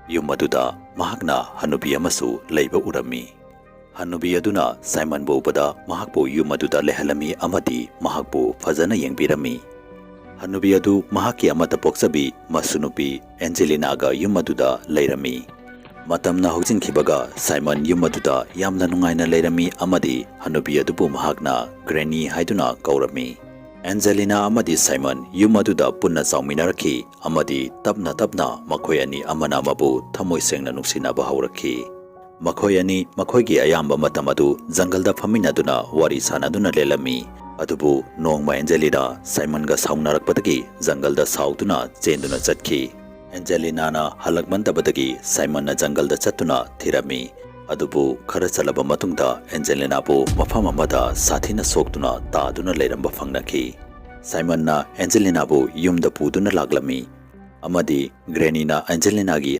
Yum aduda mahakna hanubi amasu leiba urami. Hanubi aduna Simon bu ubada mahakpu yum aduda lehalami amadi mahakpu fazana yengbirami. Hanubi adu mahaki amata poksabi masunupi Angelina ga yum aduda leirami. Matamna hojinkibaga Simon yum aduda yamna nungaina leirami amadi hanubi adubu mahakna Granny haiduna kaurami. Angelina amadi Simon yum aduda punna chauminaraki amadi tapna makhoi ani amana amabu thamoi sengna nungsinaba haurakhi. Makhoi ani makhoigi ayamba matam adu jungle faminaduna wari sanaduna lelami. Adubu nongma Angelina Simon ga saunnarakpadagi jungle da sautuna chenduna chatki. Angelina na halakmantabadagi Simon na jungle da chattuna thirami. Adubu khara chalaba matungda Angelina bu mafam amada sathina soktuna taaduna leiramba fangnaki. Simon na Angelina bu yumda puduna laglami. Amadi Granny na Angelina gi